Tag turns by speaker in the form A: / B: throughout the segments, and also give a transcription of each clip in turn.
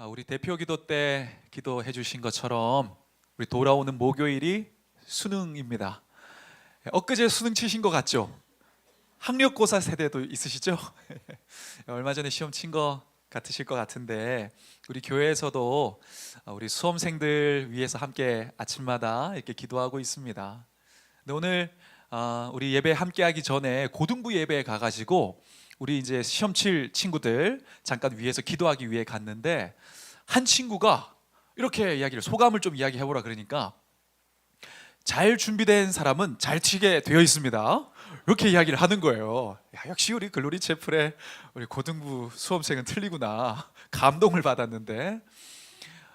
A: 우리 대표 기도 때 기도해 주신 것처럼 우리 돌아오는 목요일이 수능입니다. 엊그제 수능 치신 것 같죠? 학력고사 세대도 있으시죠? 얼마 전에 시험 친 것 같으실 것 같은데 우리 교회에서도 우리 수험생들 위해서 함께 아침마다 이렇게 기도하고 있습니다. 근데 오늘 우리 예배 함께 하기 전에 고등부 예배에 가가지고 우리 이제 시험 칠 친구들 잠깐 위해서 기도하기 위해 갔는데 한 친구가 이렇게 소감을 좀 이야기해 보라 그러니까 잘 준비된 사람은 잘 치게 되어 있습니다. 이렇게 이야기를 하는 거예요. 야, 역시 우리 글로리 채플의 우리 고등부 수험생은 틀리구나. 감동을 받았는데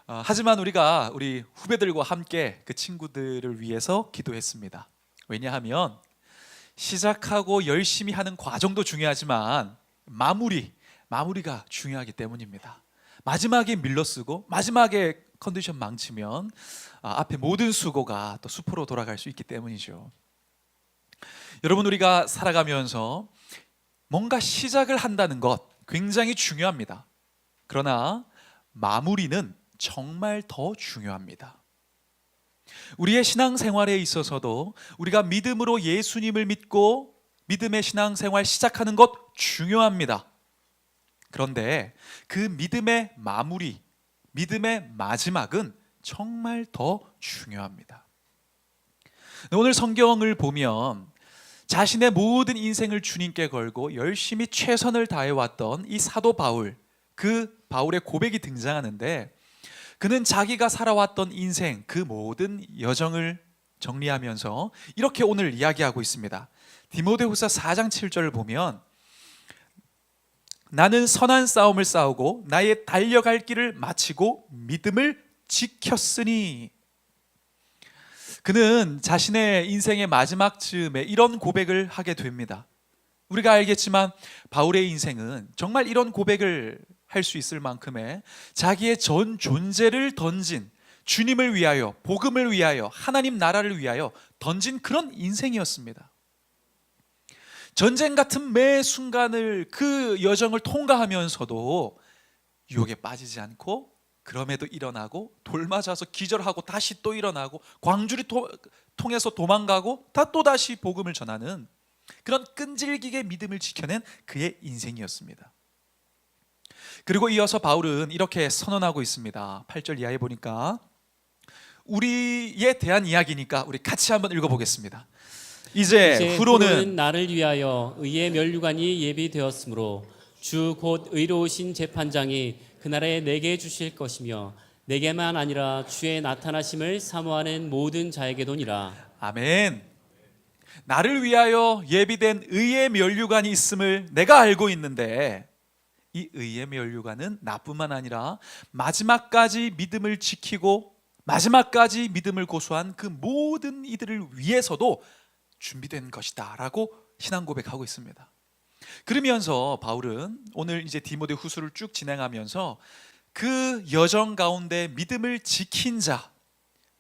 A: 하지만 우리가 우리 후배들과 함께 그 친구들을 위해서 기도했습니다. 왜냐하면 시작하고 열심히 하는 과정도 중요하지만 마무리가 중요하기 때문입니다. 마지막에 밀러쓰고 마지막에 컨디션 망치면 앞에 모든 수고가 또 수포로 돌아갈 수 있기 때문이죠. 여러분, 우리가 살아가면서 뭔가 시작을 한다는 것 굉장히 중요합니다. 그러나 마무리는 정말 더 중요합니다. 우리의 신앙생활에 있어서도 우리가 믿음으로 예수님을 믿고 믿음의 신앙생활 시작하는 것 중요합니다. 그런데 그 믿음의 마무리, 믿음의 마지막은 정말 더 중요합니다. 오늘 성경을 보면 자신의 모든 인생을 주님께 걸고 열심히 최선을 다해왔던 이 사도 바울, 그 바울의 고백이 등장하는데 그는 자기가 살아왔던 인생 그 모든 여정을 정리하면서 이렇게 오늘 이야기하고 있습니다. 디모데후서 4장 7절을 보면 나는 선한 싸움을 싸우고 나의 달려갈 길을 마치고 믿음을 지켰으니. 그는 자신의 인생의 마지막 즈음에 이런 고백을 하게 됩니다. 우리가 알겠지만 바울의 인생은 정말 이런 고백을 할 수 있을 만큼의 자기의 전 존재를 던진, 주님을 위하여, 복음을 위하여, 하나님 나라를 위하여 던진 그런 인생이었습니다. 전쟁 같은 매 순간을 그 여정을 통과하면서도 유혹에 빠지지 않고 그럼에도 일어나고 돌 맞아서 기절하고 다시 또 일어나고 광주리 통해서 도망가고 또다시 복음을 전하는 그런 끈질기게 믿음을 지켜낸 그의 인생이었습니다. 그리고 이어서 바울은 이렇게 선언하고 있습니다. 8절 이하에 보니까 우리에 대한 이야기니까 우리 같이 한번 읽어보겠습니다. 이제 후로는
B: 나를 위하여 의의 면류관이 예비되었으므로 주 곧 의로우신 재판장이 그날에 내게 주실 것이며 내게만 아니라 주의 나타나심을 사모하는 모든 자에게도니라.
A: 아멘. 나를 위하여 예비된 의의 면류관이 있음을 내가 알고 있는데 이 의의 면류관은 나뿐만 아니라 마지막까지 믿음을 지키고 마지막까지 믿음을 고수한 그 모든 이들을 위해서도 준비된 것이다 라고 신앙 고백하고 있습니다. 그러면서 바울은 오늘 이제 디모데 후서를 쭉 진행하면서 그 여정 가운데 믿음을 지킨 자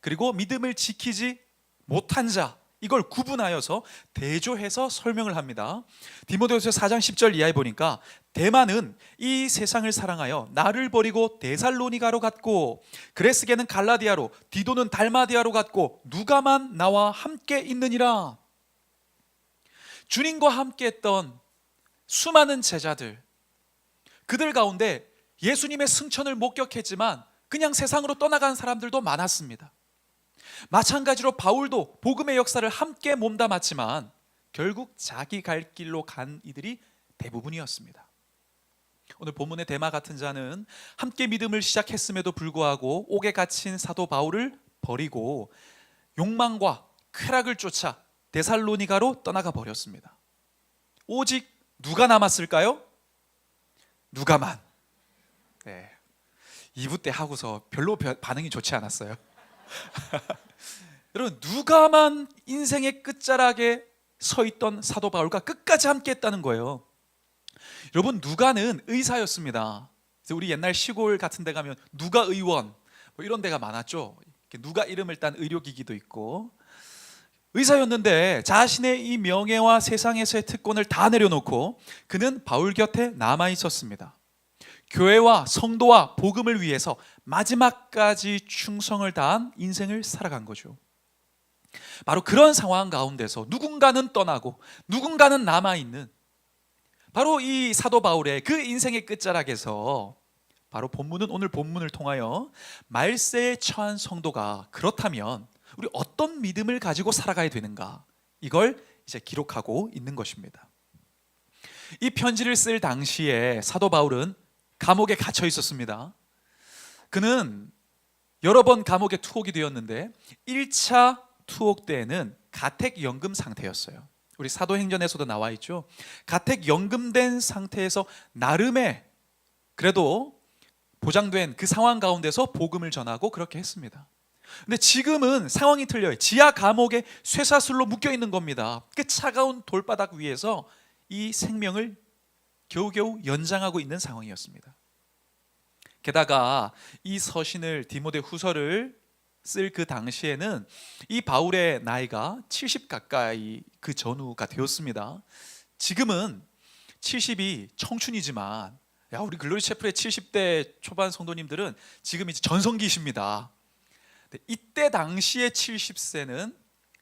A: 그리고 믿음을 지키지 못한 자 이걸 구분하여서 대조해서 설명을 합니다. 디모데후서 4장 10절 이하에 보니까 데마는 이 세상을 사랑하여 나를 버리고 데살로니가로 갔고 그레스게는 갈라디아로 디도는 달마디아로 갔고 누가만 나와 함께 있느니라. 주님과 함께 했던 수많은 제자들, 그들 가운데 예수님의 승천을 목격했지만 그냥 세상으로 떠나간 사람들도 많았습니다. 마찬가지로 바울도 복음의 역사를 함께 몸담았지만 결국 자기 갈 길로 간 이들이 대부분이었습니다. 오늘 본문의 데마 같은 자는 함께 믿음을 시작했음에도 불구하고 옥에 갇힌 사도 바울을 버리고 욕망과 쾌락을 쫓아 데살로니가로 떠나가 버렸습니다. 오직 누가 남았을까요? 누가만. 2부 때 하고서 별로 반응이 좋지 않았어요. 여러분, 누가만 인생의 끝자락에 서 있던 사도 바울과 끝까지 함께 했다는 거예요. 여러분, 누가는 의사였습니다. 우리 옛날 시골 같은 데 가면 누가 의원 이런 데가 많았죠. 누가 이름을 딴 의료기기도 있고 의사였는데 자신의 이 명예와 세상에서의 특권을 다 내려놓고 그는 바울 곁에 남아 있었습니다. 교회와 성도와 복음을 위해서 마지막까지 충성을 다한 인생을 살아간 거죠. 바로 그런 상황 가운데서 누군가는 떠나고 누군가는 남아있는 바로 이 사도 바울의 그 인생의 끝자락에서 바로 본문은 오늘 본문을 통하여 말세에 처한 성도가 그렇다면 우리 어떤 믿음을 가지고 살아가야 되는가, 이걸 이제 기록하고 있는 것입니다. 이 편지를 쓸 당시에 사도 바울은 감옥에 갇혀 있었습니다. 그는 여러 번 감옥에 투옥이 되었는데 1차 투옥 때에는 가택연금 상태였어요. 우리 사도행전에서도 나와 있죠. 가택연금된 상태에서 나름의 그래도 보장된 그 상황 가운데서 복음을 전하고 그렇게 했습니다. 근데 지금은 상황이 틀려요. 지하 감옥에 쇠사슬로 묶여 있는 겁니다. 그 차가운 돌바닥 위에서 이 생명을 겨우겨우 연장하고 있는 상황이었습니다. 게다가 이 서신을 디모데 후서를 쓸 그 당시에는 이 바울의 나이가 70 가까이 그 전후가 되었습니다. 지금은 70이 청춘이지만 우리 글로리 채플의 70대 초반 성도님들은 지금 이제 전성기십니다. 이때 당시의 70세는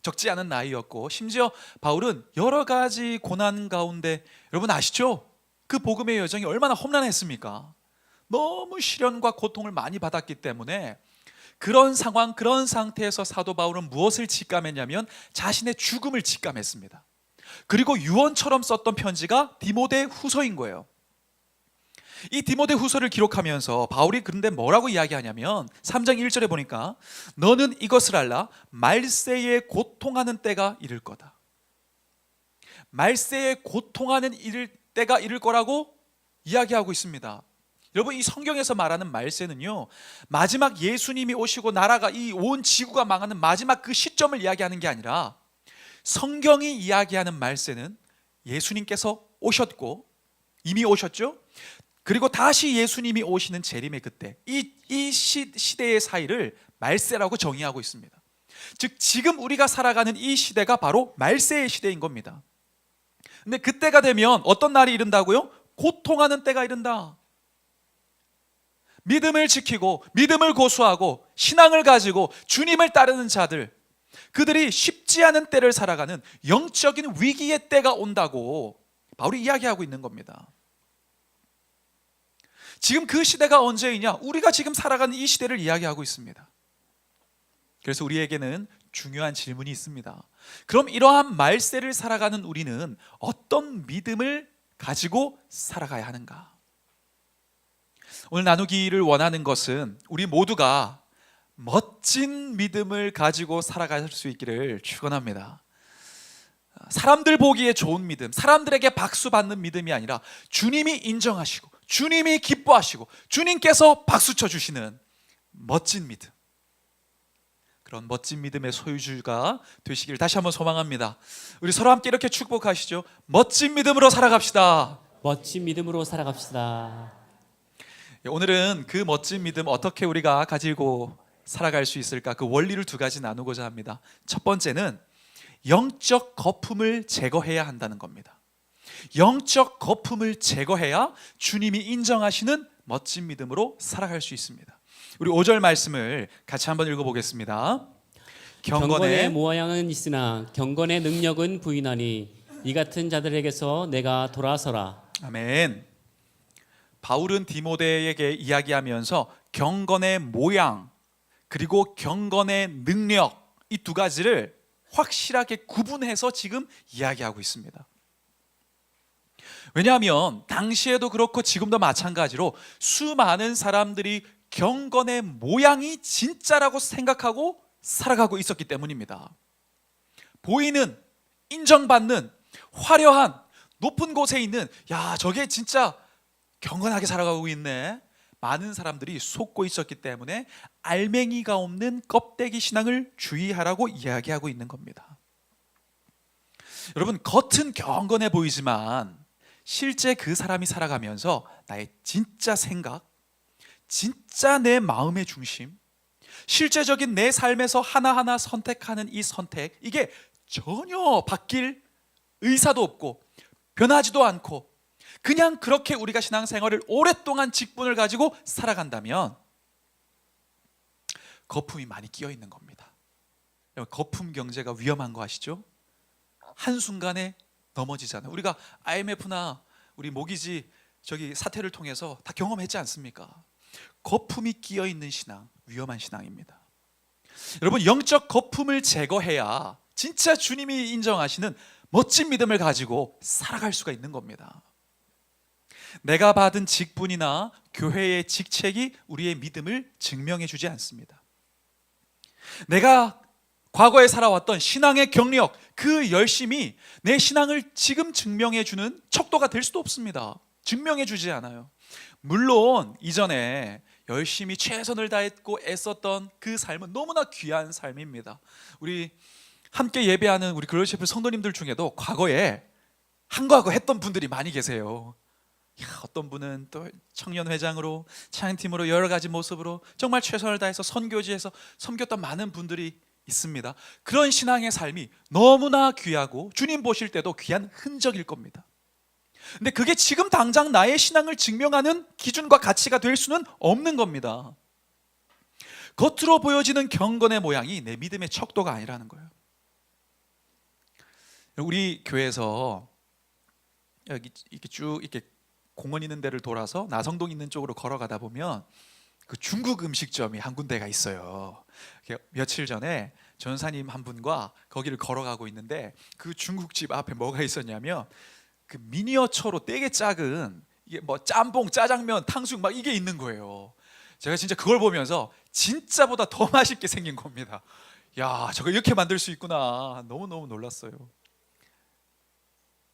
A: 적지 않은 나이였고, 심지어 바울은 여러 가지 고난 가운데, 여러분 아시죠? 그 복음의 여정이 얼마나 험난했습니까? 너무 시련과 고통을 많이 받았기 때문에 그런 상황, 그런 상태에서 사도 바울은 무엇을 직감했냐면 자신의 죽음을 직감했습니다. 그리고 유언처럼 썼던 편지가 디모데 후서인 거예요. 이 디모데 후서를 기록하면서 바울이 그런데 뭐라고 이야기하냐면 3장 1절에 보니까 너는 이것을 알라, 말세에 고통하는 때가 이를 거다. 말세에 고통하는 때가 이를 거라고 이야기하고 있습니다. 여러분, 이 성경에서 말하는 말세는요, 마지막 예수님이 오시고 나라가 이 온 지구가 망하는 마지막 그 시점을 이야기하는 게 아니라, 성경이 이야기하는 말세는 예수님께서 오셨고 이미 오셨죠. 그리고 다시 예수님이 오시는 재림의 그때, 이 시대의 사이를 말세라고 정의하고 있습니다. 즉 지금 우리가 살아가는 이 시대가 바로 말세의 시대인 겁니다. 근데 그때가 되면 어떤 날이 이른다고요? 고통하는 때가 이른다. 믿음을 지키고 믿음을 고수하고 신앙을 가지고 주님을 따르는 자들, 그들이 쉽지 않은 때를 살아가는 영적인 위기의 때가 온다고 바울이 이야기하고 있는 겁니다. 지금 그 시대가 언제이냐? 우리가 지금 살아가는 이 시대를 이야기하고 있습니다. 그래서 우리에게는 중요한 질문이 있습니다. 그럼 이러한 말세를 살아가는 우리는 어떤 믿음을 가지고 살아가야 하는가? 오늘 나누기를 원하는 것은 우리 모두가 멋진 믿음을 가지고 살아갈 수 있기를 축원합니다. 사람들 보기에 좋은 믿음, 사람들에게 박수 받는 믿음이 아니라 주님이 인정하시고 주님이 기뻐하시고 주님께서 박수 쳐주시는 멋진 믿음, 그런 멋진 믿음의 소유주가 되시길 다시 한번 소망합니다. 우리 서로 함께 이렇게 축복하시죠. 멋진 믿음으로 살아갑시다.
B: 멋진 믿음으로 살아갑시다.
A: 오늘은 그 멋진 믿음 어떻게 우리가 가지고 살아갈 수 있을까, 그 원리를 두 가지 나누고자 합니다. 첫 번째는 영적 거품을 제거해야 한다는 겁니다. 영적 거품을 제거해야 주님이 인정하시는 멋진 믿음으로 살아갈 수 있습니다. 우리 5절 말씀을 같이 한번 읽어보겠습니다.
B: 경건의 모양은 있으나 경건의 능력은 부인하니 이 같은 자들에게서 내가 돌아서라.
A: 아멘. 바울은 디모데에게 이야기하면서 경건의 모양 그리고 경건의 능력, 이 두 가지를 확실하게 구분해서 지금 이야기하고 있습니다. 왜냐하면 당시에도 그렇고 지금도 마찬가지로 수많은 사람들이 경건의 모양이 진짜라고 생각하고 살아가고 있었기 때문입니다. 보이는, 인정받는, 화려한, 높은 곳에 있는, 야, 저게 진짜 경건하게 살아가고 있네, 많은 사람들이 속고 있었기 때문에 알맹이가 없는 껍데기 신앙을 주의하라고 이야기하고 있는 겁니다. 여러분, 겉은 경건해 보이지만 실제 그 사람이 살아가면서 나의 진짜 생각, 진짜 내 마음의 중심, 실제적인 내 삶에서 하나하나 선택하는 이 선택, 이게 전혀 바뀔 의사도 없고 변하지도 않고 그냥 그렇게 우리가 신앙생활을 오랫동안 직분을 가지고 살아간다면 거품이 많이 끼어 있는 겁니다. 거품 경제가 위험한 거 아시죠? 한순간에 넘어지잖아요. 우리가 IMF나 우리 모기지 저기 사태를 통해서 다 경험했지 않습니까? 거품이 끼어 있는 신앙, 위험한 신앙입니다. 여러분, 영적 거품을 제거해야 진짜 주님이 인정하시는 멋진 믿음을 가지고 살아갈 수가 있는 겁니다. 내가 받은 직분이나 교회의 직책이 우리의 믿음을 증명해 주지 않습니다. 내가 과거에 살아왔던 신앙의 경력, 그 열심이 내 신앙을 지금 증명해 주는 척도가 될 수도 없습니다. 증명해 주지 않아요. 물론 이전에 열심히 최선을 다했고 애썼던 그 삶은 너무나 귀한 삶입니다. 우리 함께 예배하는 우리 글로리셰프 성도님들 중에도 과거에 한거하고 했던 분들이 많이 계세요. 어떤 분은 또 청년회장으로, 찬양팀으로 여러 가지 모습으로 정말 최선을 다해서 선교지에서 섬겼던 많은 분들이 있습니다. 그런 신앙의 삶이 너무나 귀하고 주님 보실 때도 귀한 흔적일 겁니다. 근데 그게 지금 당장 나의 신앙을 증명하는 기준과 가치가 될 수는 없는 겁니다. 겉으로 보여지는 경건의 모양이 내 믿음의 척도가 아니라는 거예요. 우리 교회에서 여기 이렇게 쭉 이렇게 공원 있는 데를 돌아서 나성동 있는 쪽으로 걸어가다 보면 그 중국 음식점이 한 군데가 있어요. 며칠 전에 전사님 한 분과 거기를 걸어가고 있는데 그 중국집 앞에 뭐가 있었냐면 그 미니어처로 되게 작은 이게 뭐 짬뽕, 짜장면, 탕수육 막 이게 있는 거예요. 제가 진짜 그걸 보면서 진짜보다 더 맛있게 생긴 겁니다. 야, 저거 이렇게 만들 수 있구나. 너무너무 놀랐어요.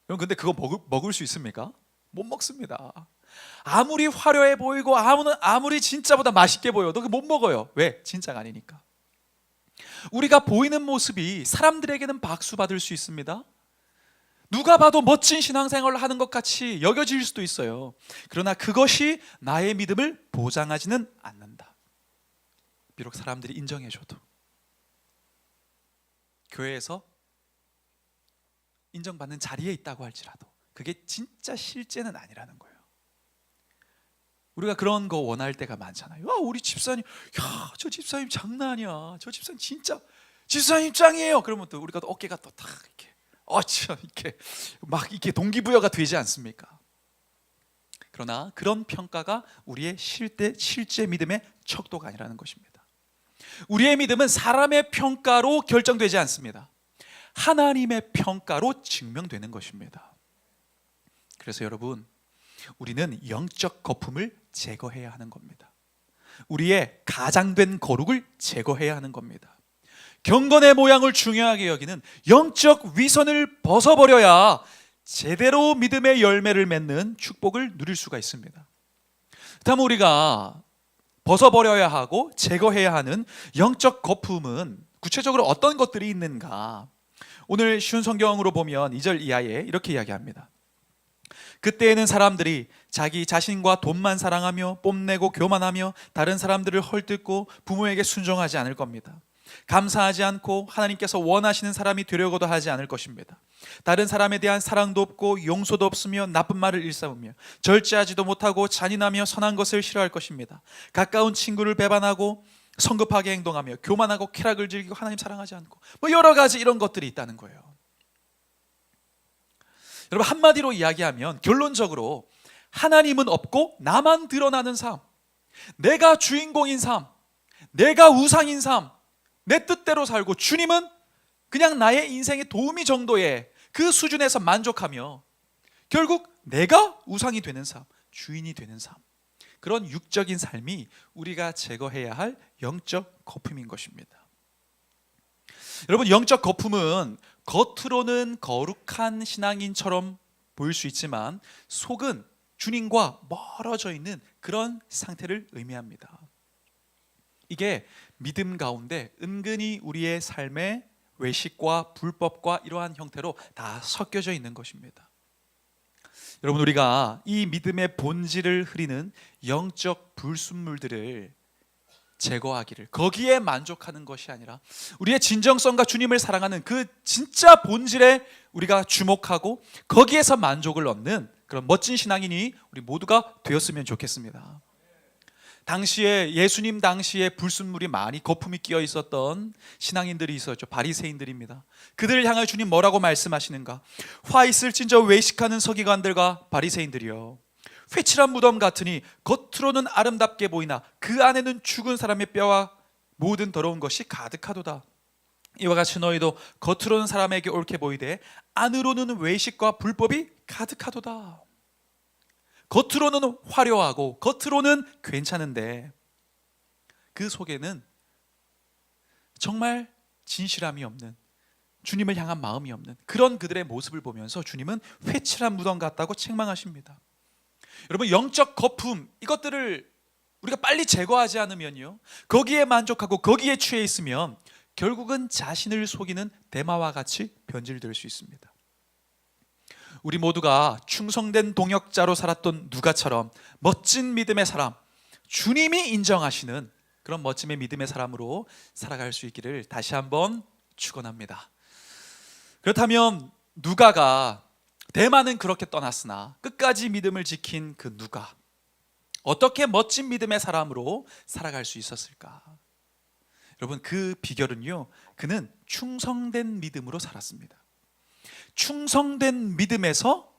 A: 여러분, 근데 그거 먹을 수 있습니까? 못 먹습니다. 아무리 화려해 보이고 아무리 진짜보다 맛있게 보여도 못 먹어요. 왜? 진짜가 아니니까. 우리가 보이는 모습이 사람들에게는 박수 받을 수 있습니다. 누가 봐도 멋진 신앙생활을 하는 것 같이 여겨질 수도 있어요. 그러나 그것이 나의 믿음을 보장하지는 않는다. 비록 사람들이 인정해줘도 교회에서 인정받는 자리에 있다고 할지라도 그게 진짜 실제는 아니라는 거예요. 우리가 그런 거 원할 때가 많잖아요. 우리 집사님, 야, 저 집사님 장난 아니야. 저 집사님 진짜 집사님 짱이에요. 그러면 또 우리가 또 어깨가 또 탁 이렇게 이렇게 막 이렇게 동기부여가 되지 않습니까? 그러나 그런 평가가 우리의 실제 믿음의 척도가 아니라는 것입니다. 우리의 믿음은 사람의 평가로 결정되지 않습니다. 하나님의 평가로 증명되는 것입니다. 그래서 여러분, 우리는 영적 거품을 제거해야 하는 겁니다. 우리의 가장된 거룩을 제거해야 하는 겁니다. 경건의 모양을 중요하게 여기는 영적 위선을 벗어버려야 제대로 믿음의 열매를 맺는 축복을 누릴 수가 있습니다. 그렇다면 우리가 벗어버려야 하고 제거해야 하는 영적 거품은 구체적으로 어떤 것들이 있는가? 오늘 쉬운 성경으로 보면 2절 이하에 이렇게 이야기합니다. 그때에는 사람들이 자기 자신과 돈만 사랑하며 뽐내고 교만하며 다른 사람들을 헐뜯고 부모에게 순종하지 않을 겁니다. 감사하지 않고 하나님께서 원하시는 사람이 되려고도 하지 않을 것입니다. 다른 사람에 대한 사랑도 없고 용서도 없으며 나쁜 말을 일삼으며 절제하지도 못하고 잔인하며 선한 것을 싫어할 것입니다. 가까운 친구를 배반하고 성급하게 행동하며 교만하고 쾌락을 즐기고 하나님 사랑하지 않고 여러 가지 이런 것들이 있다는 거예요. 여러분, 한마디로 이야기하면 결론적으로 하나님은 없고 나만 드러나는 삶, 내가 주인공인 삶, 내가 우상인 삶, 내 뜻대로 살고 주님은 그냥 나의 인생의 도우미 정도의 그 수준에서 만족하며 결국 내가 우상이 되는 삶, 주인이 되는 삶, 그런 육적인 삶이 우리가 제거해야 할 영적 거품인 것입니다. 여러분, 영적 거품은 겉으로는 거룩한 신앙인처럼 보일 수 있지만 속은 주님과 멀어져 있는 그런 상태를 의미합니다. 이게 믿음 가운데 은근히 우리의 삶의 외식과 불법과 이러한 형태로 다 섞여져 있는 것입니다. 여러분, 우리가 이 믿음의 본질을 흐리는 영적 불순물들을 제거하기를, 거기에 만족하는 것이 아니라 우리의 진정성과 주님을 사랑하는 그 진짜 본질에 우리가 주목하고 거기에서 만족을 얻는 그런 멋진 신앙인이 우리 모두가 되었으면 좋겠습니다. 당시에 예수님 당시에 불순물이 많이 거품이 끼어 있었던 신앙인들이 있었죠. 바리새인들입니다. 그들을 향하여 주님 뭐라고 말씀하시는가? 화 있을진저 외식하는 서기관들과 바리새인들이여, 회칠한 무덤 같으니 겉으로는 아름답게 보이나 그 안에는 죽은 사람의 뼈와 모든 더러운 것이 가득하도다. 이와 같이 너희도 겉으로는 사람에게 옳게 보이되 안으로는 외식과 불법이 가득하도다. 겉으로는 화려하고 겉으로는 괜찮은데 그 속에는 정말 진실함이 없는, 주님을 향한 마음이 없는 그런 그들의 모습을 보면서 주님은 회칠한 무덤 같다고 책망하십니다. 여러분, 영적 거품, 이것들을 우리가 빨리 제거하지 않으면요, 거기에 만족하고 거기에 취해 있으면 결국은 자신을 속이는 대마와 같이 변질될 수 있습니다. 우리 모두가 충성된 동역자로 살았던 누가처럼 멋진 믿음의 사람, 주님이 인정하시는 그런 멋짐의 믿음의 사람으로 살아갈 수 있기를 다시 한번 축원합니다. 그렇다면 누가가, 대만은 그렇게 떠났으나 끝까지 믿음을 지킨 그 누가, 어떻게 멋진 믿음의 사람으로 살아갈 수 있었을까? 여러분, 그 비결은요, 그는 충성된 믿음으로 살았습니다. 충성된 믿음에서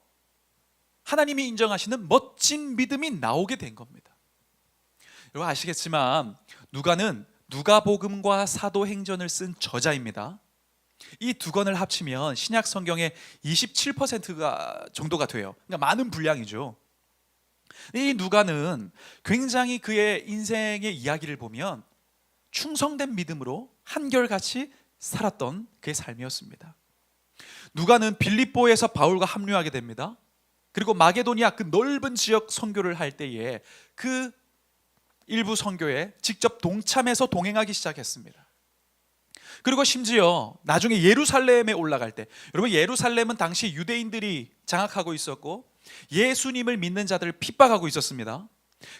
A: 하나님이 인정하시는 멋진 믿음이 나오게 된 겁니다. 여러분 아시겠지만 누가는 누가복음과 사도행전을 쓴 저자입니다. 이 두 권을 합치면 신약 성경의 27%가 정도가 돼요. 그러니까 많은 분량이죠. 이 누가는 굉장히 그의 인생의 이야기를 보면 충성된 믿음으로 한결같이 살았던 그의 삶이었습니다. 누가는 빌립보에서 바울과 합류하게 됩니다. 그리고 마게도니아 그 넓은 지역 선교를 할 때에 그 일부 선교에 직접 동참해서 동행하기 시작했습니다. 그리고 심지어 나중에 예루살렘에 올라갈 때, 여러분 예루살렘은 당시 유대인들이 장악하고 있었고 예수님을 믿는 자들을 핍박하고 있었습니다.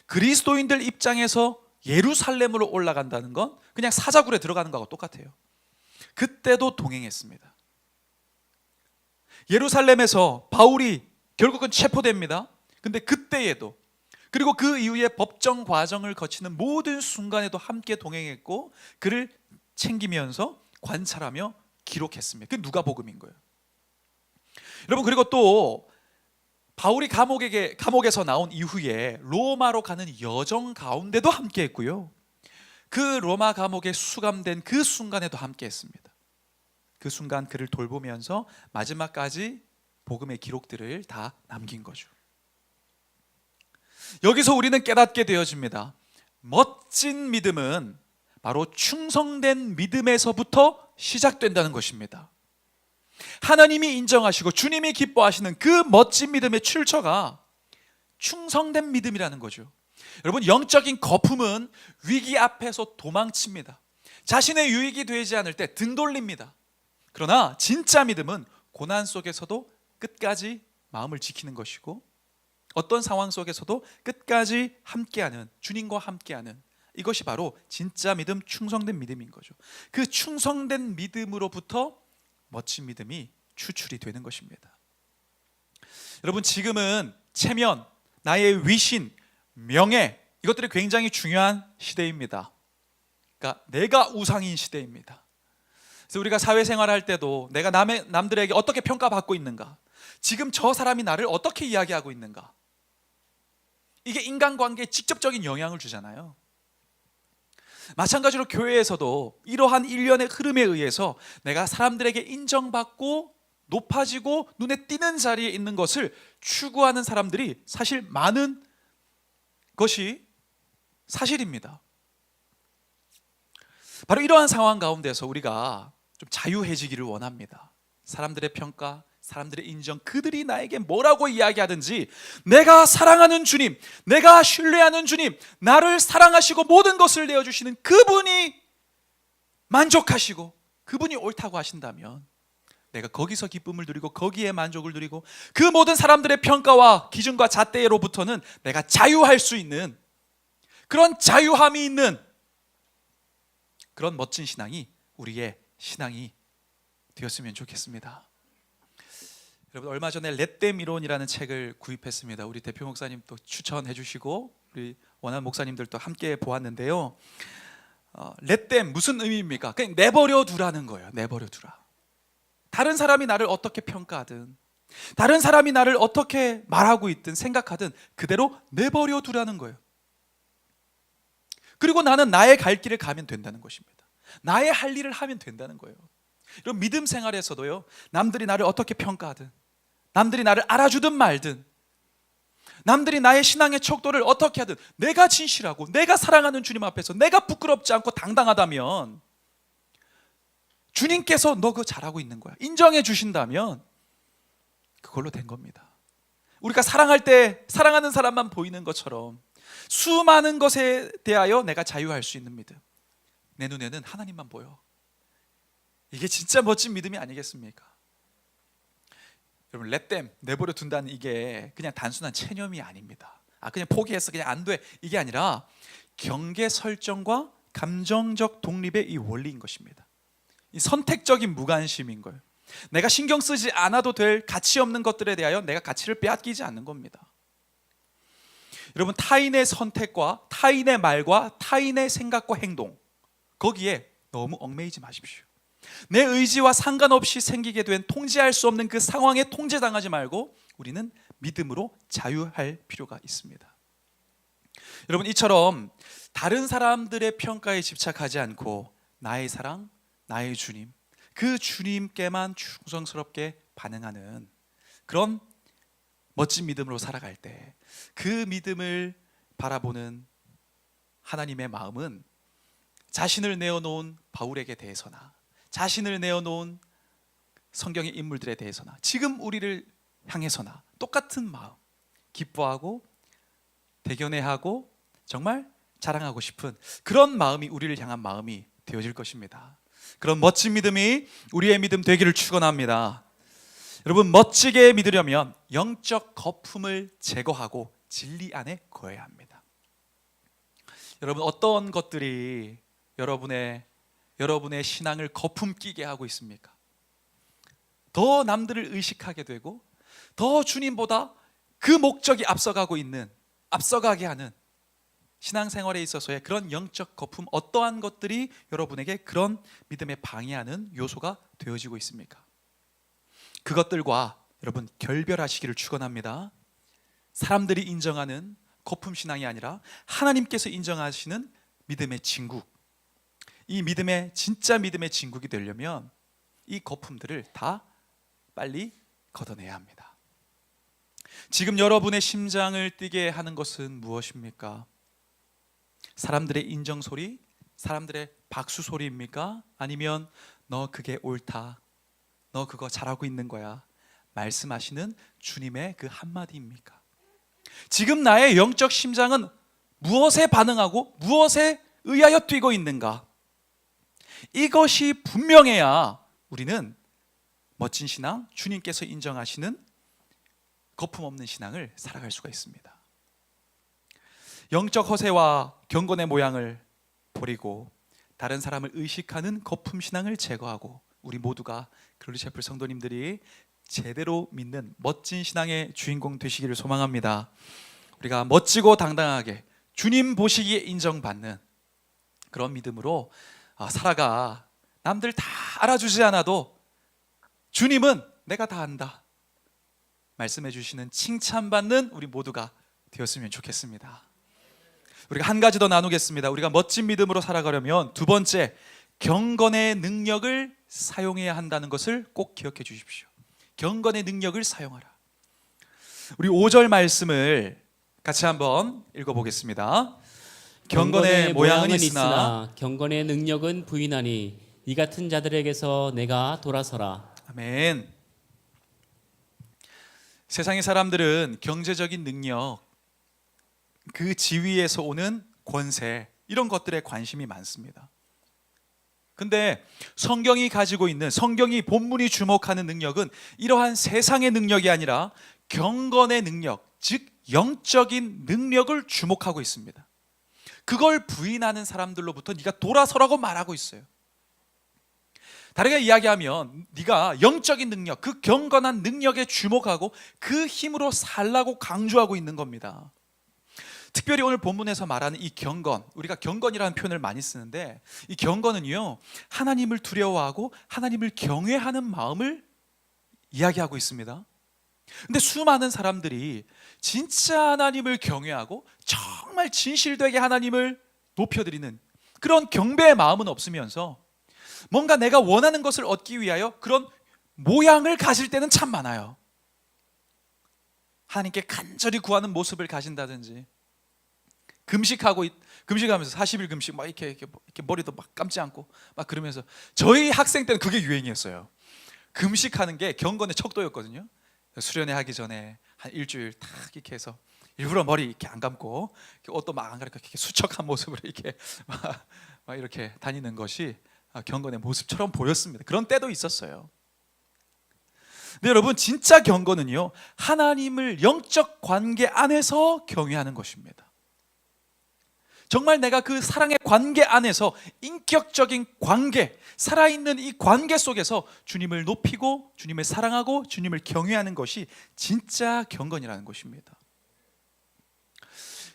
A: 그리스도인들 입장에서 예루살렘으로 올라간다는 건 그냥 사자굴에 들어가는 거하고 똑같아요. 그때도 동행했습니다. 예루살렘에서 바울이 결국은 체포됩니다. 근데 그때에도, 그리고 그 이후에 법정 과정을 거치는 모든 순간에도 함께 동행했고 그를 챙기면서 관찰하며 기록했습니다. 그게 누가복음인 거예요. 여러분, 그리고 또 바울이 감옥에서 나온 이후에 로마로 가는 여정 가운데도 함께 했고요, 그 로마 감옥에 수감된 그 순간에도 함께 했습니다. 그 순간 그를 돌보면서 마지막까지 복음의 기록들을 다 남긴 거죠. 여기서 우리는 깨닫게 되어집니다. 멋진 믿음은 바로 충성된 믿음에서부터 시작된다는 것입니다. 하나님이 인정하시고 주님이 기뻐하시는 그 멋진 믿음의 출처가 충성된 믿음이라는 거죠. 여러분, 영적인 거품은 위기 앞에서 도망칩니다. 자신의 유익이 되지 않을 때 등 돌립니다. 그러나 진짜 믿음은 고난 속에서도 끝까지 마음을 지키는 것이고 어떤 상황 속에서도 끝까지 함께하는, 주님과 함께하는, 이것이 바로 진짜 믿음, 충성된 믿음인 거죠. 그 충성된 믿음으로부터 멋진 믿음이 추출이 되는 것입니다. 여러분, 지금은 체면, 나의 위신, 명예, 이것들이 굉장히 중요한 시대입니다. 그러니까 내가 우상인 시대입니다. 그래서 우리가 사회생활할 때도 내가 남들에게 어떻게 평가받고 있는가, 지금 저 사람이 나를 어떻게 이야기하고 있는가, 이게 인간관계에 직접적인 영향을 주잖아요. 마찬가지로 교회에서도 이러한 일련의 흐름에 의해서 내가 사람들에게 인정받고 높아지고 눈에 띄는 자리에 있는 것을 추구하는 사람들이 사실 많은 것이 사실입니다. 바로 이러한 상황 가운데서 우리가 좀 자유해지기를 원합니다. 사람들의 평가, 사람들의 인정, 그들이 나에게 뭐라고 이야기하든지 내가 사랑하는 주님, 내가 신뢰하는 주님, 나를 사랑하시고 모든 것을 내어주시는 그분이 만족하시고 그분이 옳다고 하신다면 내가 거기서 기쁨을 누리고 거기에 만족을 누리고 그 모든 사람들의 평가와 기준과 잣대로부터는 내가 자유할 수 있는 그런 자유함이 있는 그런 멋진 신앙이 우리의 신앙이 되었으면 좋겠습니다. 여러분 얼마 전에 렛댐 이론이라는 책을 구입했습니다. 우리 대표 목사님 또 추천해 주시고 우리 원한 목사님들도 함께 보았는데요. 렛댐 무슨 의미입니까? 그냥 내버려 두라는 거예요. 내버려 두라. 다른 사람이 나를 어떻게 평가하든, 다른 사람이 나를 어떻게 말하고 있든 생각하든 그대로 내버려 두라는 거예요. 그리고 나는 나의 갈 길을 가면 된다는 것입니다. 나의 할 일을 하면 된다는 거예요. 이런 믿음 생활에서도요, 남들이 나를 어떻게 평가하든, 남들이 나를 알아주든 말든, 남들이 나의 신앙의 척도를 어떻게 하든 내가 진실하고 내가 사랑하는 주님 앞에서 내가 부끄럽지 않고 당당하다면 주님께서 너 그거 잘하고 있는 거야 인정해 주신다면 그걸로 된 겁니다. 우리가 사랑할 때 사랑하는 사람만 보이는 것처럼 수많은 것에 대하여 내가 자유할 수 있는 믿음, 내 눈에는 하나님만 보여. 이게 진짜 멋진 믿음이 아니겠습니까? 여러분 렛댐 내버려 둔다는 이게 그냥 단순한 체념이 아닙니다. 그냥 포기했어 그냥 안 돼 이게 아니라 경계 설정과 감정적 독립의 이 원리인 것입니다. 이 선택적인 무관심인 거예요. 내가 신경 쓰지 않아도 될 가치 없는 것들에 대하여 내가 가치를 빼앗기지 않는 겁니다. 여러분 타인의 선택과 타인의 말과 타인의 생각과 행동 거기에 너무 얽매이지 마십시오. 내 의지와 상관없이 생기게 된 통제할 수 없는 그 상황에 통제당하지 말고 우리는 믿음으로 자유할 필요가 있습니다. 여러분 이처럼 다른 사람들의 평가에 집착하지 않고 나의 사랑, 나의 주님, 그 주님께만 충성스럽게 반응하는 그런 멋진 믿음으로 살아갈 때 그 믿음을 바라보는 하나님의 마음은 자신을 내어놓은 바울에게 대해서나 자신을 내어놓은 성경의 인물들에 대해서나 지금 우리를 향해서나 똑같은 마음, 기뻐하고 대견해하고 정말 자랑하고 싶은 그런 마음이 우리를 향한 마음이 되어질 것입니다. 그런 멋진 믿음이 우리의 믿음 되기를 축원합니다. 여러분 멋지게 믿으려면 영적 거품을 제거하고 진리 안에 거해야 합니다. 여러분 어떤 것들이 여러분의 신앙을 거품 끼게 하고 있습니까? 더 남들을 의식하게 되고 더 주님보다 그 목적이 앞서가게 하는 신앙생활에 있어서의 그런 영적 거품 어떠한 것들이 여러분에게 그런 믿음에 방해하는 요소가 되어지고 있습니까? 그것들과 여러분 결별하시기를 축원합니다. 사람들이 인정하는 거품 신앙이 아니라 하나님께서 인정하시는 믿음의 진국, 이 진짜 믿음의 진국이 되려면 이 거품들을 다 빨리 걷어내야 합니다. 지금 여러분의 심장을 뛰게 하는 것은 무엇입니까? 사람들의 인정 소리, 사람들의 박수 소리입니까? 아니면 너 그게 옳다, 너 그거 잘하고 있는 거야 말씀하시는 주님의 그 한마디입니까? 지금 나의 영적 심장은 무엇에 반응하고 무엇에 의하여 뛰고 있는가? 이것이 분명해야 우리는 멋진 신앙, 주님께서 인정하시는 거품 없는 신앙을 살아갈 수가 있습니다. 영적 허세와 경건의 모양을 버리고 다른 사람을 의식하는 거품 신앙을 제거하고 우리 모두가 글로리채플 성도님들이 제대로 믿는 멋진 신앙의 주인공 되시기를 소망합니다. 우리가 멋지고 당당하게 주님 보시기에 인정받는 그런 믿음으로 살아가. 남들 다 알아주지 않아도 주님은 내가 다 안다 말씀해 주시는 칭찬받는 우리 모두가 되었으면 좋겠습니다. 우리가 한 가지 더 나누겠습니다. 우리가 멋진 믿음으로 살아가려면 두 번째, 경건의 능력을 사용해야 한다는 것을 꼭 기억해 주십시오. 경건의 능력을 사용하라. 우리 5절 말씀을 같이 한번 읽어보겠습니다. 경건의 모양은 있으나
B: 경건의 능력은 부인하니 이 같은 자들에게서 내가 돌아서라.
A: 아멘. 세상의 사람들은 경제적인 능력, 그 지위에서 오는 권세 이런 것들에 관심이 많습니다. 근데 성경이 가지고 있는, 성경이 본문이 주목하는 능력은 이러한 세상의 능력이 아니라 경건의 능력, 즉 영적인 능력을 주목하고 있습니다. 그걸 부인하는 사람들로부터 네가 돌아서라고 말하고 있어요. 다르게 이야기하면 네가 영적인 능력, 그 경건한 능력에 주목하고 그 힘으로 살라고 강조하고 있는 겁니다. 특별히 오늘 본문에서 말하는 이 경건, 우리가 경건이라는 표현을 많이 쓰는데 이 경건은요, 하나님을 두려워하고 하나님을 경외하는 마음을 이야기하고 있습니다. 근데 수많은 사람들이 진짜 하나님을 경외하고 정말 진실되게 하나님을 높여드리는 그런 경배의 마음은 없으면서 뭔가 내가 원하는 것을 얻기 위하여 그런 모양을 가질 때는 참 많아요. 하나님께 간절히 구하는 모습을 가진다든지, 금식하면서 40일 금식 막 이렇게 머리도 막 감지 않고 막 그러면서, 저희 학생 때는 그게 유행이었어요. 금식하는 게 경건의 척도였거든요. 수련회 하기 전에 한 일주일 딱 이렇게 해서 일부러 머리 이렇게 안 감고 옷도 막 안 가리고 이렇게 수척한 모습으로 이렇게 막 이렇게 다니는 것이 경건의 모습처럼 보였습니다. 그런 때도 있었어요. 근데 여러분, 진짜 경건은요, 하나님을 영적 관계 안에서 경외하는 것입니다. 정말 내가 그 사랑의 관계 안에서 인격적인 관계, 살아있는 이 관계 속에서 주님을 높이고 주님을 사랑하고 주님을 경외하는 것이 진짜 경건이라는 것입니다.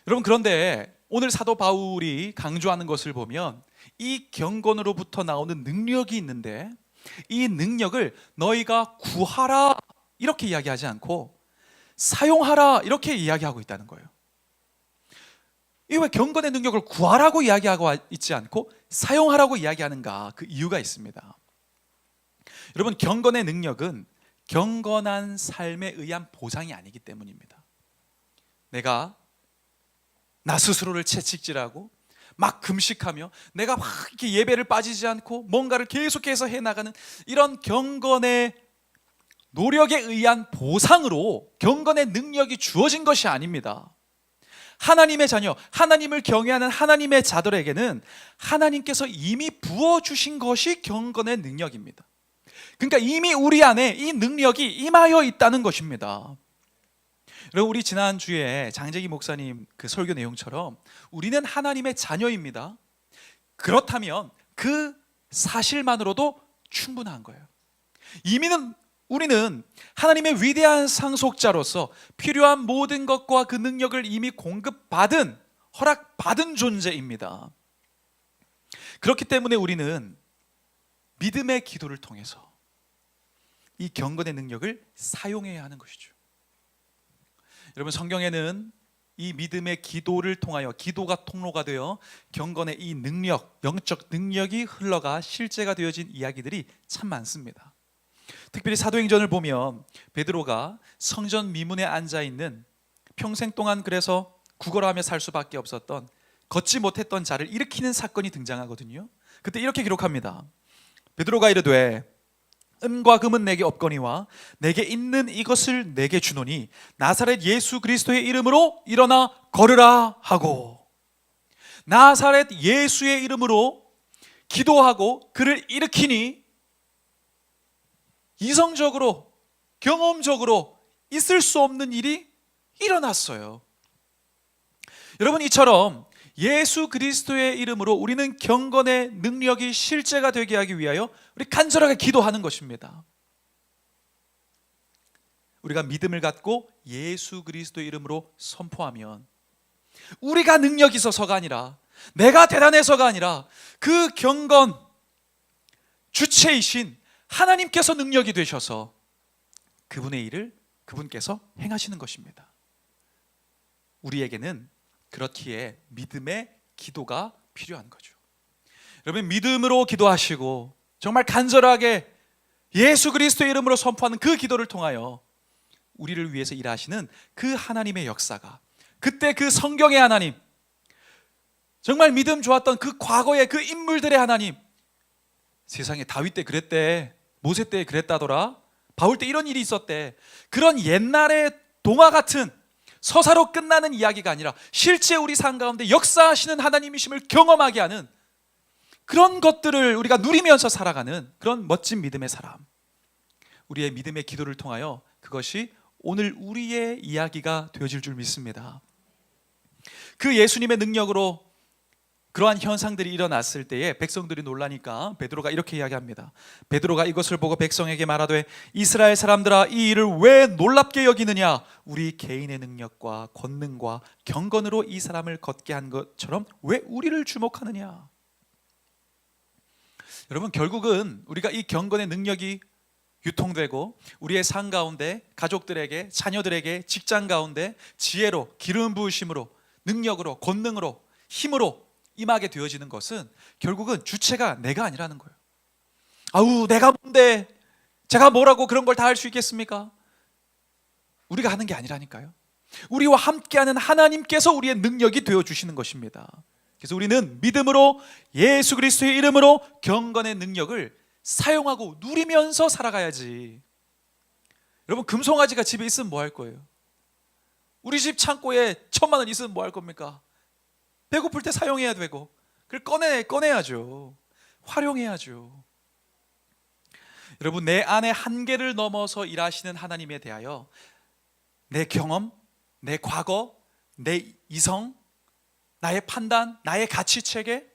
A: 여러분, 그런데 오늘 사도 바울이 강조하는 것을 보면 이 경건으로부터 나오는 능력이 있는데 이 능력을 너희가 구하라 이렇게 이야기하지 않고 사용하라 이렇게 이야기하고 있다는 거예요. 이 왜 경건의 능력을 구하라고 이야기하고 있지 않고 사용하라고 이야기하는가? 그 이유가 있습니다. 여러분, 경건의 능력은 경건한 삶에 의한 보상이 아니기 때문입니다. 내가 나 스스로를 채찍질하고 막 금식하며 내가 막 이렇게 예배를 빠지지 않고 뭔가를 계속해서 해나가는 이런 경건의 노력에 의한 보상으로 경건의 능력이 주어진 것이 아닙니다. 하나님의 자녀, 하나님을 경외하는 하나님의 자들에게는 하나님께서 이미 부어주신 것이 경건의 능력입니다. 그러니까 이미 우리 안에 이 능력이 임하여 있다는 것입니다. 여러분, 우리 지난주에 장재기 목사님 그 설교 내용처럼 우리는 하나님의 자녀입니다. 그렇다면 그 사실만으로도 충분한 거예요. 우리는 하나님의 위대한 상속자로서 필요한 모든 것과 그 능력을 이미 공급받은, 허락받은 존재입니다. 그렇기 때문에 우리는 믿음의 기도를 통해서 이 경건의 능력을 사용해야 하는 것이죠. 여러분, 성경에는 이 믿음의 기도를 통하여, 기도가 통로가 되어 경건의 이 능력, 영적 능력이 흘러가 실제가 되어진 이야기들이 참 많습니다. 특별히 사도행전을 보면 베드로가 성전 미문에 앉아있는, 평생 동안 그래서 구걸하며 살 수밖에 없었던, 걷지 못했던 자를 일으키는 사건이 등장하거든요. 그때 이렇게 기록합니다. 베드로가 이르되 은과 금은 내게 없거니와 내게 있는 이것을 내게 주노니 나사렛 예수 그리스도의 이름으로 일어나 걸으라 하고, 나사렛 예수의 이름으로 기도하고 그를 일으키니 이성적으로, 경험적으로 있을 수 없는 일이 일어났어요. 여러분, 이처럼 예수 그리스도의 이름으로 우리는 경건의 능력이 실제가 되게 하기 위하여 우리 간절하게 기도하는 것입니다. 우리가 믿음을 갖고 예수 그리스도의 이름으로 선포하면 우리가 능력이 있어서가 아니라, 내가 대단해서가 아니라 그 경건 주체이신 하나님께서 능력이 되셔서 그분의 일을 그분께서 행하시는 것입니다. 우리에게는 그렇기에 믿음의 기도가 필요한 거죠. 여러분, 믿음으로 기도하시고 정말 간절하게 예수 그리스도의 이름으로 선포하는 그 기도를 통하여 우리를 위해서 일하시는 그 하나님의 역사가, 그때 그 성경의 하나님, 정말 믿음 좋았던 그 과거의 그 인물들의 하나님, 세상에 다윗 때 그랬대, 모세 때 그랬다더라, 바울 때 이런 일이 있었대, 그런 옛날의 동화 같은 서사로 끝나는 이야기가 아니라 실제 우리 삶 가운데 역사하시는 하나님이심을 경험하게 하는 그런 것들을 우리가 누리면서 살아가는 그런 멋진 믿음의 사람, 우리의 믿음의 기도를 통하여 그것이 오늘 우리의 이야기가 되어질 줄 믿습니다. 그 예수님의 능력으로 그러한 현상들이 일어났을 때에 백성들이 놀라니까 베드로가 이렇게 이야기합니다. 베드로가 이것을 보고 백성에게 말하되 이스라엘 사람들아 이 일을 왜 놀랍게 여기느냐? 우리 개인의 능력과 권능과 경건으로 이 사람을 걷게 한 것처럼 왜 우리를 주목하느냐? 여러분, 결국은 우리가 이 경건의 능력이 유통되고 우리의 삶 가운데 가족들에게, 자녀들에게, 직장 가운데 지혜로, 기름 부으심으로, 능력으로, 권능으로, 힘으로 임하게 되어지는 것은 결국은 주체가 내가 아니라는 거예요. 아우, 내가 뭔데, 제가 뭐라고 그런 걸 다 할 수 있겠습니까? 우리가 하는 게 아니라니까요. 우리와 함께하는 하나님께서 우리의 능력이 되어주시는 것입니다. 그래서 우리는 믿음으로 예수 그리스도의 이름으로 경건의 능력을 사용하고 누리면서 살아가야지. 여러분, 금송아지가 집에 있으면 뭐 할 거예요? 우리 집 창고에 1,000만 원 있으면 뭐 할 겁니까? 배고플 때 사용해야 되고 그걸 꺼내야죠. 활용해야죠. 여러분, 내 안의 한계를 넘어서 일하시는 하나님에 대하여 내 경험, 내 과거, 내 이성, 나의 판단, 나의 가치체계,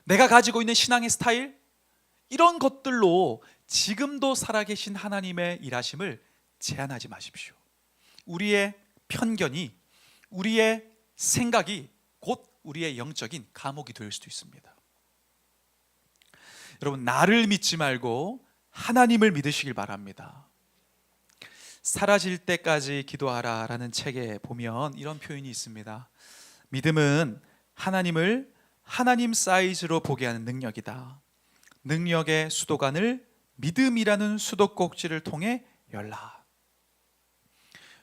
A: 내가 가지고 있는 신앙의 스타일, 이런 것들로 지금도 살아계신 하나님의 일하심을 제한하지 마십시오. 우리의 편견이, 우리의 생각이 곧 우리의 영적인 감옥이 될 수도 있습니다. 여러분, 나를 믿지 말고 하나님을 믿으시길 바랍니다. 사라질 때까지 기도하라 라는 책에 보면 이런 표현이 있습니다. 믿음은 하나님을 하나님 사이즈로 보게 하는 능력이다. 능력의 수도관을 믿음이라는 수도꼭지를 통해 열라.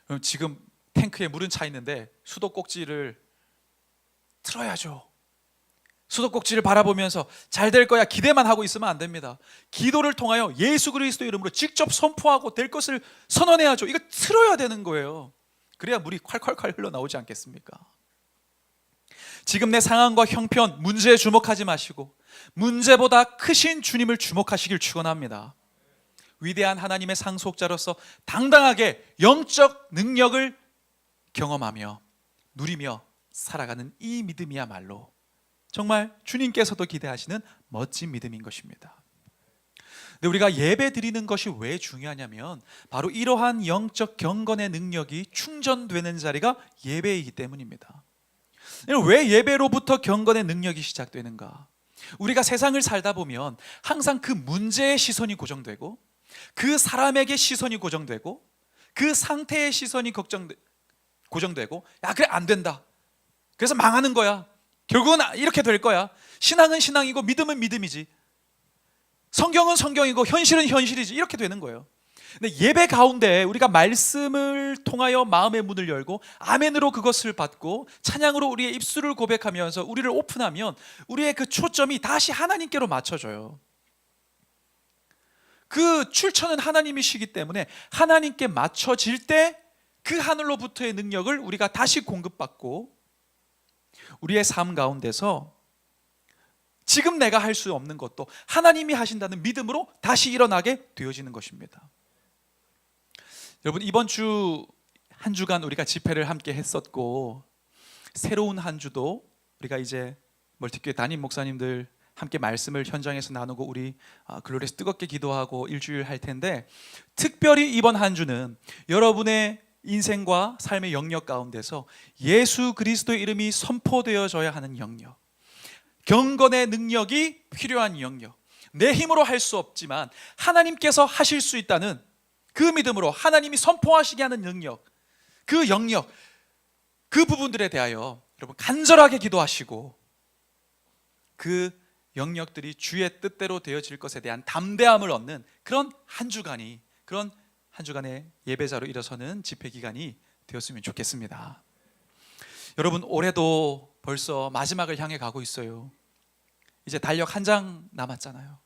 A: 그럼 지금 탱크에 물은 차 있는데 수도꼭지를 틀어야죠. 수도꼭지를 바라보면서 잘 될 거야 기대만 하고 있으면 안 됩니다. 기도를 통하여 예수 그리스도의 이름으로 직접 선포하고 될 것을 선언해야죠. 이거 틀어야 되는 거예요. 그래야 물이 콸콸콸 흘러나오지 않겠습니까? 지금 내 상황과 형편, 문제에 주목하지 마시고 문제보다 크신 주님을 주목하시길 축원합니다. 위대한 하나님의 상속자로서 당당하게 영적 능력을 경험하며 누리며 살아가는 이 믿음이야말로 정말 주님께서도 기대하시는 멋진 믿음인 것입니다. 근데 우리가 예배 드리는 것이 왜 중요하냐면 바로 이러한 영적 경건의 능력이 충전되는 자리가 예배이기 때문입니다. 왜 예배로부터 경건의 능력이 시작되는가? 우리가 세상을 살다 보면 항상 그 문제의 시선이 고정되고 그 사람에게 시선이 고정되고 그 상태의 시선이 고정되고 야 그래 안 된다, 그래서 망하는 거야, 결국은 이렇게 될 거야. 신앙은 신앙이고 믿음은 믿음이지, 성경은 성경이고 현실은 현실이지, 이렇게 되는 거예요. 근데 예배 가운데 우리가 말씀을 통하여 마음의 문을 열고 아멘으로 그것을 받고 찬양으로 우리의 입술을 고백하면서 우리를 오픈하면 우리의 그 초점이 다시 하나님께로 맞춰져요. 그 출처는 하나님이시기 때문에 하나님께 맞춰질 때 그 하늘로부터의 능력을 우리가 다시 공급받고 우리의 삶 가운데서 지금 내가 할 수 없는 것도 하나님이 하신다는 믿음으로 다시 일어나게 되어지는 것입니다. 여러분, 이번 주 한 주간 우리가 집회를 함께 했었고 새로운 한 주도 우리가 이제 멀티교회 담임 목사님들 함께 말씀을 현장에서 나누고 우리 글로리에서 뜨겁게 기도하고 일주일 할 텐데, 특별히 이번 한 주는 여러분의 인생과 삶의 영역 가운데서 예수 그리스도의 이름이 선포되어져야 하는 영역, 경건의 능력이 필요한 영역, 내 힘으로 할 수 없지만 하나님께서 하실 수 있다는 그 믿음으로 하나님이 선포하시게 하는 능력, 그 영역, 그 부분들에 대하여 여러분 간절하게 기도하시고 그 영역들이 주의 뜻대로 되어질 것에 대한 담대함을 얻는 그런 한 주간이, 그런 한 주간의 예배자로 일어서는 집회 기간이 되었으면 좋겠습니다. 여러분, 올해도 벌써 마지막을 향해 가고 있어요. 이제 달력 한 장 남았잖아요.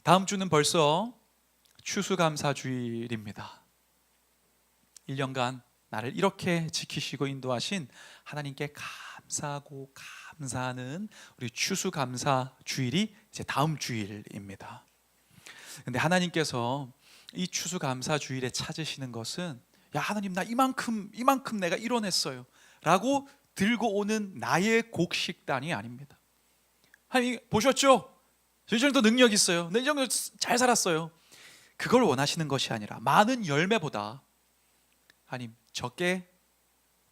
A: 다음 주는 벌써 추수감사주일입니다. 1년간 나를 이렇게 지키시고 인도하신 하나님께 감사하고 감사하는 우리 추수감사주일이 이제 다음 주일입니다. 근데 하나님께서 이 추수감사주일에 찾으시는 것은 야 하나님 나 이만큼 내가 이뤄냈어요 라고 들고 오는 나의 곡식단이 아닙니다. 하나님 보셨죠? 저 정도 능력 있어요. 내 정도 잘 살았어요. 그걸 원하시는 것이 아니라 많은 열매보다 하나님 적게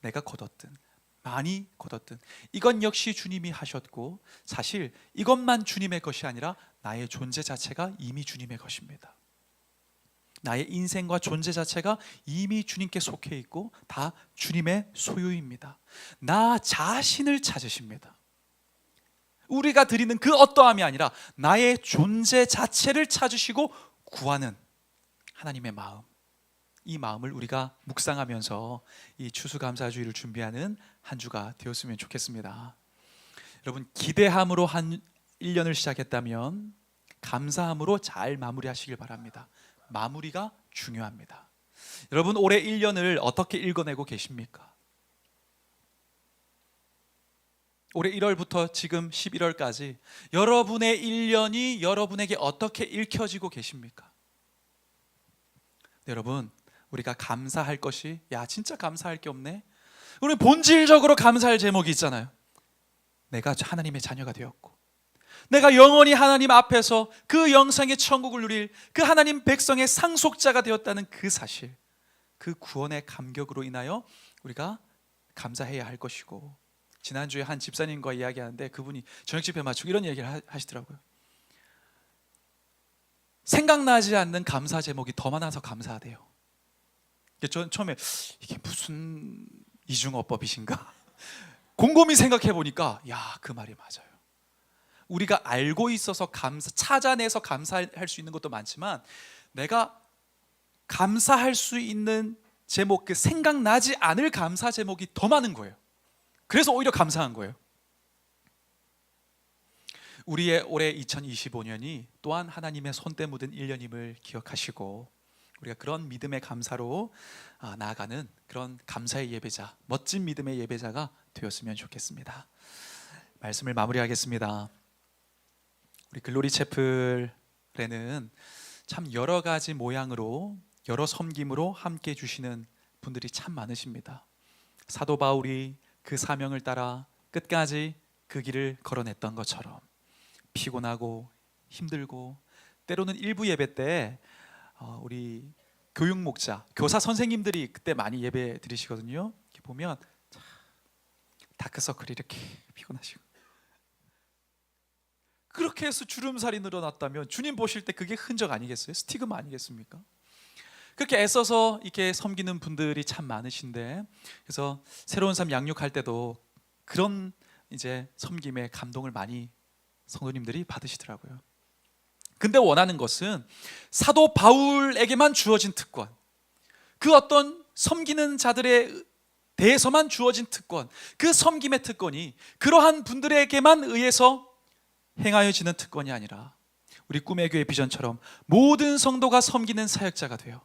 A: 내가 거뒀든 많이 거뒀든 이건 역시 주님이 하셨고, 사실 이것만 주님의 것이 아니라 나의 존재 자체가 이미 주님의 것입니다. 나의 인생과 존재 자체가 이미 주님께 속해 있고 다 주님의 소유입니다. 나 자신을 찾으십니다. 우리가 드리는 그 어떠함이 아니라 나의 존재 자체를 찾으시고 구하는 하나님의 마음, 이 마음을 우리가 묵상하면서 이 추수감사주의를 준비하는 한 주가 되었으면 좋겠습니다. 여러분, 기대함으로 한 1년을 시작했다면 감사함으로 잘 마무리하시길 바랍니다. 마무리가 중요합니다. 여러분, 올해 1년을 어떻게 읽어내고 계십니까? 올해 1월부터 지금 11월까지 여러분의 1년이 여러분에게 어떻게 읽혀지고 계십니까? 여러분, 우리가 감사할 것이, 야 진짜 감사할 게 없네. 우리 본질적으로 감사할 제목이 있잖아요. 내가 하나님의 자녀가 되었고, 내가 영원히 하나님 앞에서 그 영생의 천국을 누릴 그 하나님 백성의 상속자가 되었다는 그 사실, 그 구원의 감격으로 인하여 우리가 감사해야 할 것이고, 지난주에 한 집사님과 이야기하는데 그분이 저녁 집회 마치고 이런 얘기를 하시더라고요. 생각나지 않는 감사 제목이 더 많아서 감사하대요. 전 처음에 이게 무슨 이중어법이신가 곰곰이 생각해 보니까 야, 그 말이 맞아요. 우리가 알고 있어서 찾아내서 감사할 수 있는 것도 많지만 내가 감사할 수 있는 제목, 그 생각나지 않을 감사 제목이 더 많은 거예요. 그래서 오히려 감사한 거예요. 우리의 올해 2025년이 또한 하나님의 손때 묻은 1년임을 기억하시고, 우리가 그런 믿음의 감사로 나아가는 그런 감사의 예배자, 멋진 믿음의 예배자가 되었으면 좋겠습니다. 말씀을 마무리하겠습니다. 우리 글로리 채플에는 참 여러 가지 모양으로, 여러 섬김으로 함께 해주시는 분들이 참 많으십니다. 사도 바울이 그 사명을 따라 끝까지 그 길을 걸어냈던 것처럼 피곤하고 힘들고, 때로는 일부 예배 때 우리 교육 목자, 교사 선생님들이 그때 많이 예배 드리시거든요. 이렇게 보면 다크서클이 이렇게 피곤하시고, 그렇게 해서 주름살이 늘어났다면 주님 보실 때 그게 흔적 아니겠어요? 스티그마 아니겠습니까? 그렇게 애써서 이렇게 섬기는 분들이 참 많으신데, 그래서 새로운 삶 양육할 때도 그런 이제 섬김의 감동을 많이 성도님들이 받으시더라고요. 근데 원하는 것은 사도 바울에게만 주어진 특권, 그 어떤 섬기는 자들에 대해서만 주어진 특권, 그 섬김의 특권이 그러한 분들에게만 의해서 행하여지는 특권이 아니라 우리 꿈의 교회 비전처럼 모든 성도가 섬기는 사역자가 돼요.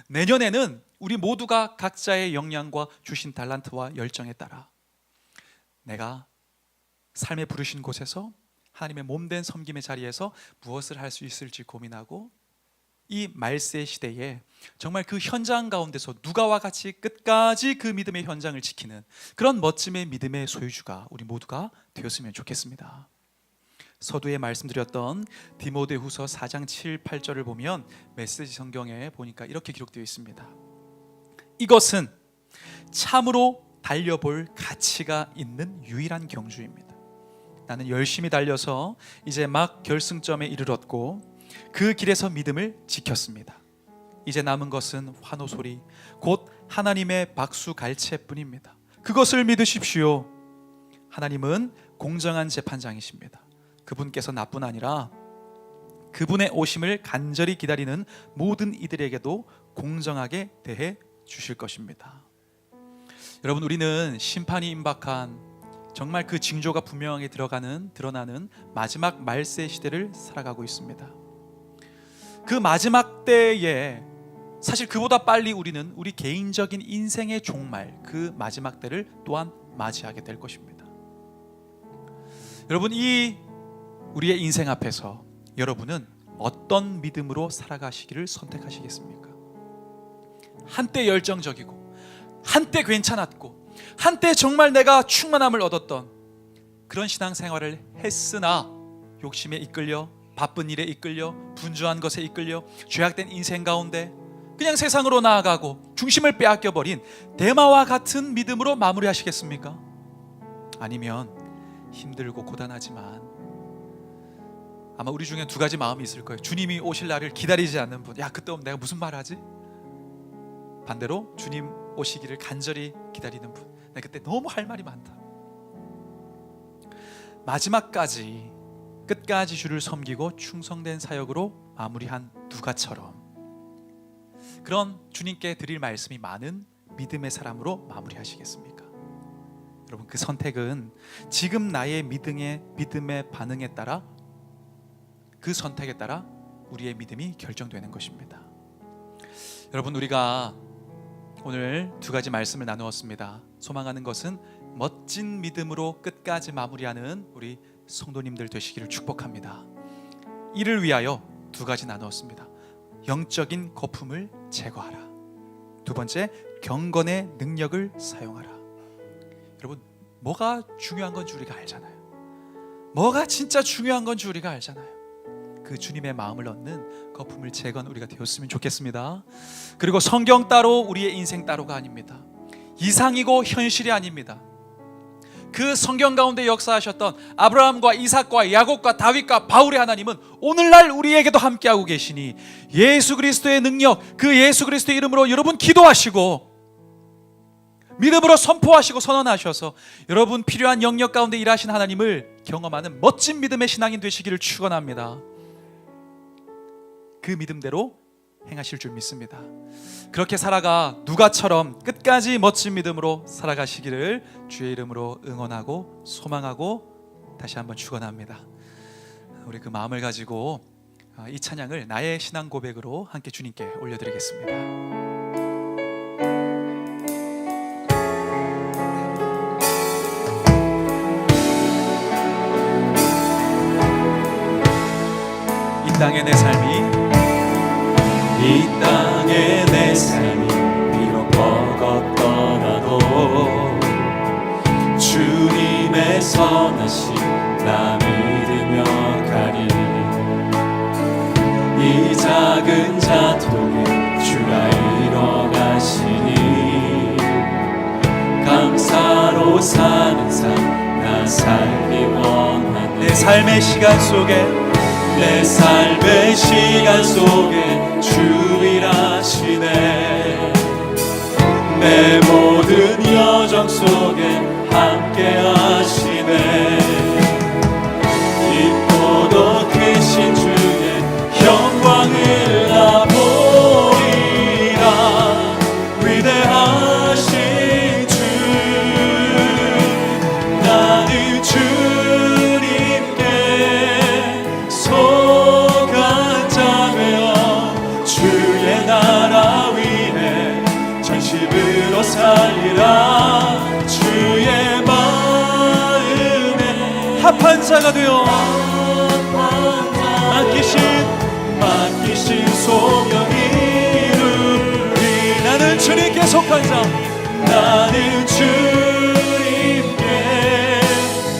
A: 내년에는 우리 모두가 각자의 역량과 주신 달란트와 열정에 따라 내가 삶에 부르신 곳에서 하나님의 몸된 섬김의 자리에서 무엇을 할 수 있을지 고민하고, 이 말세 시대에 정말 그 현장 가운데서 누가와 같이 끝까지 그 믿음의 현장을 지키는 그런 멋짐의 믿음의 소유주가 우리 모두가 되었으면 좋겠습니다. 서두에 말씀드렸던 디모데후서 4장 7, 8절을 보면 메시지 성경에 보니까 이렇게 기록되어 있습니다. 이것은 참으로 달려볼 가치가 있는 유일한 경주입니다. 나는 열심히 달려서 이제 막 결승점에 이르렀고 그 길에서 믿음을 지켰습니다. 이제 남은 것은 환호 소리, 곧 하나님의 박수 갈채뿐입니다. 그것을 믿으십시오. 하나님은 공정한 재판장이십니다. 그분께서 나뿐 아니라 그분의 오심을 간절히 기다리는 모든 이들에게도 공정하게 대해 주실 것입니다. 여러분, 우리는 심판이 임박한 정말 그 징조가 분명하게 드러나는 마지막 말세 시대를 살아가고 있습니다. 그 마지막 때에 사실 그보다 빨리 우리는 우리 개인적인 인생의 종말, 그 마지막 때를 또한 맞이하게 될 것입니다. 여러분, 이 우리의 인생 앞에서 여러분은 어떤 믿음으로 살아가시기를 선택하시겠습니까? 한때 열정적이고 한때 괜찮았고 한때 정말 내가 충만함을 얻었던 그런 신앙생활을 했으나 욕심에 이끌려, 바쁜 일에 이끌려, 분주한 것에 이끌려, 죄악된 인생 가운데 그냥 세상으로 나아가고 중심을 빼앗겨버린 데마와 같은 믿음으로 마무리하시겠습니까? 아니면 힘들고 고단하지만 아마 우리 중에 두 가지 마음이 있을 거예요. 주님이 오실 날을 기다리지 않는 분, 야 그때 오면 내가 무슨 말 하지? 반대로 주님 오시기를 간절히 기다리는 분, 내가 그때 너무 할 말이 많다. 마지막까지 끝까지 주를 섬기고 충성된 사역으로 마무리한 누가처럼 그런 주님께 드릴 말씀이 많은 믿음의 사람으로 마무리하시겠습니까? 여러분, 그 선택은 지금 나의 믿음의 반응에 따라, 그 선택에 따라 우리의 믿음이 결정되는 것입니다. 여러분, 우리가 오늘 두 가지 말씀을 나누었습니다. 소망하는 것은 멋진 믿음으로 끝까지 마무리하는 우리 성도님들 되시기를 축복합니다. 이를 위하여 두 가지 나누었습니다. 영적인 거품을 제거하라. 두 번째, 경건의 능력을 사용하라. 여러분, 뭐가 중요한 건지 우리가 알잖아요. 뭐가 진짜 중요한 건지 우리가 알잖아요. 그 주님의 마음을 얻는 거품을 제거한 우리가 되었으면 좋겠습니다. 그리고 성경 따로 우리의 인생 따로가 아닙니다. 이상이고 현실이 아닙니다. 그 성경 가운데 역사하셨던 아브라함과 이삭과 야곱과 다윗과 바울의 하나님은 오늘날 우리에게도 함께하고 계시니 예수 그리스도의 능력, 그 예수 그리스도의 이름으로 여러분 기도하시고 믿음으로 선포하시고 선언하셔서 여러분 필요한 영역 가운데 일하신 하나님을 경험하는 멋진 믿음의 신앙인 되시기를 축원합니다. 그 믿음대로 행하실 줄 믿습니다. 그렇게 살아가 누가처럼 끝까지 멋진 믿음으로 살아가시기를 주의 이름으로 응원하고 소망하고 다시 한번 축원합니다. 우리 그 마음을 가지고 이 찬양을 나의 신앙 고백으로 함께 주님께 올려드리겠습니다. 이 땅의 내 삶이
B: 비록 버겁더라도 주님의 선하심 나 믿으며 가리. 이 작은 자통에 주가 이뤄가시니 감사로 사는 삶 나 살기 원하네.
A: 내 삶의 시간 속에
B: 주 일하시네. 내 모든 여정 속에 함께 하시네. 깊고도 크신 주의 영광을 나 보리라. 위대하신 주 나는 주님께 주의 나라 위에 전심으로 살리라. 주의 마음에
A: 합한 자가 되어
B: 맡기신 소명 이루리.
A: 나는 주님께 속한 자,
B: 나는 주님께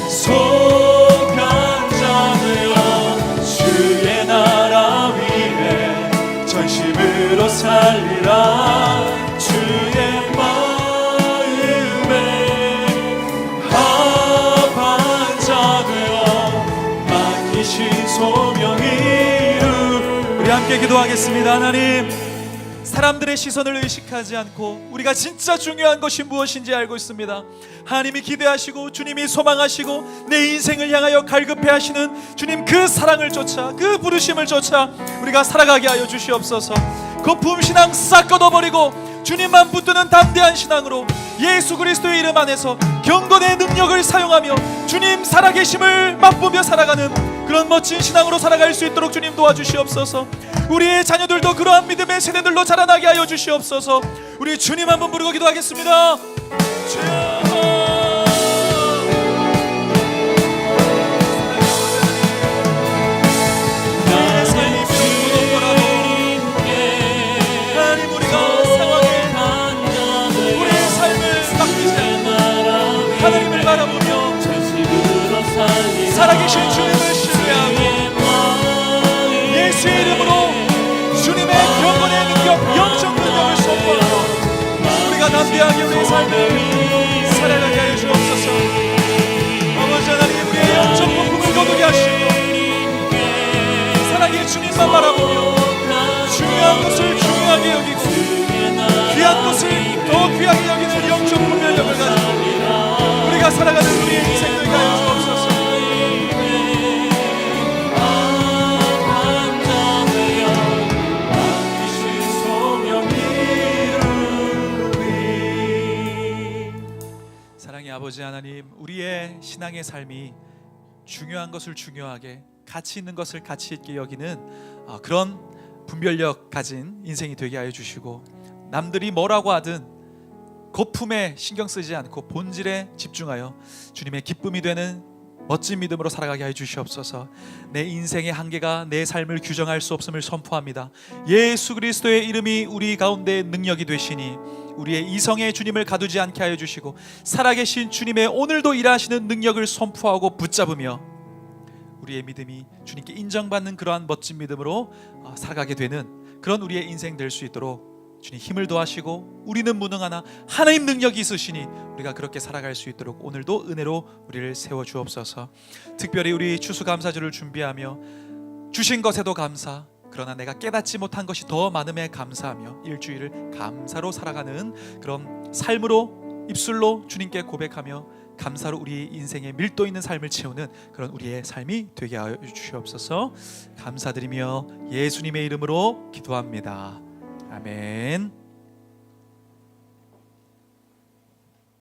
B: 속한 자 되어 주의 나라 위에 전심으로 살리라. 주의 마음에 합한 자 되어 맡기신 소명 이루.
A: 우리 함께 기도하겠습니다. 하나님, 사람들의 시선을 의식하지 않고 우리가 진짜 중요한 것이 무엇인지 알고 있습니다. 하나님이 기대하시고 주님이 소망하시고 내 인생을 향하여 갈급해 하시는 주님 그 사랑을 쫓아, 그 부르심을 쫓아 우리가 살아가게 하여 주시옵소서. 거품 신앙 싹 걷어버리고 주님만 붙드는 담대한 신앙으로 예수 그리스도의 이름 안에서 경건의 능력을 사용하며 주님 살아계심을 맛보며 살아가는 그런 멋진 신앙으로 살아갈 수 있도록 주님 도와주시옵소서. 우리의 자녀들도 그러한 믿음의 세대들로 자라나게 하여 주시옵소서. 우리 주님 한번 부르고 기도하겠습니다. 주여. 우리의 삶을 맡기자. 담대하게 우리의 삶을 살아가게 하여 주옵소서. 아버지 하나님, 우리의 영적 폭풍을 거두게 하시고 사랑의 주님만 바라보며 중요한 것을 중요하게 여기고 귀한 것을 더 귀하게 여기는 영적 분별력을 가지고 우리가 살아가는 우리의 인생을 하여 주옵소서. 사랑의 아버지 하나님, 우리의 신앙의 삶이 중요한 것을 중요하게, 가치 있는 것을 가치 있게 여기는 그런 분별력 가진 인생이 되게 하여 주시고, 남들이 뭐라고 하든 거품에 신경 쓰지 않고 본질에 집중하여 주님의 기쁨이 되는 멋진 믿음으로 살아가게 하여 주시옵소서. 내 인생의 한계가 내 삶을 규정할 수 없음을 선포합니다. 예수 그리스도의 이름이 우리 가운데 능력이 되시니 우리의 이성의 주님을 가두지 않게 하여 주시고, 살아계신 주님의 오늘도 일하시는 능력을 선포하고 붙잡으며 우리의 믿음이 주님께 인정받는 그러한 멋진 믿음으로 살아가게 되는 그런 우리의 인생 될 수 있도록 주님 힘을 더하시고, 우리는 무능하나 하나님 능력이 있으시니 우리가 그렇게 살아갈 수 있도록 오늘도 은혜로 우리를 세워 주옵소서. 특별히 우리 추수감사주를 준비하며 주신 것에도 감사, 그러나 내가 깨닫지 못한 것이 더 많음에 감사하며 일주일을 감사로 살아가는 그런 삶으로 입술로 주님께 고백하며 감사로 우리 인생의 밀도 있는 삶을 채우는 그런 우리의 삶이 되게 하여 주시옵소서. 감사드리며 예수님의 이름으로 기도합니다. 아멘.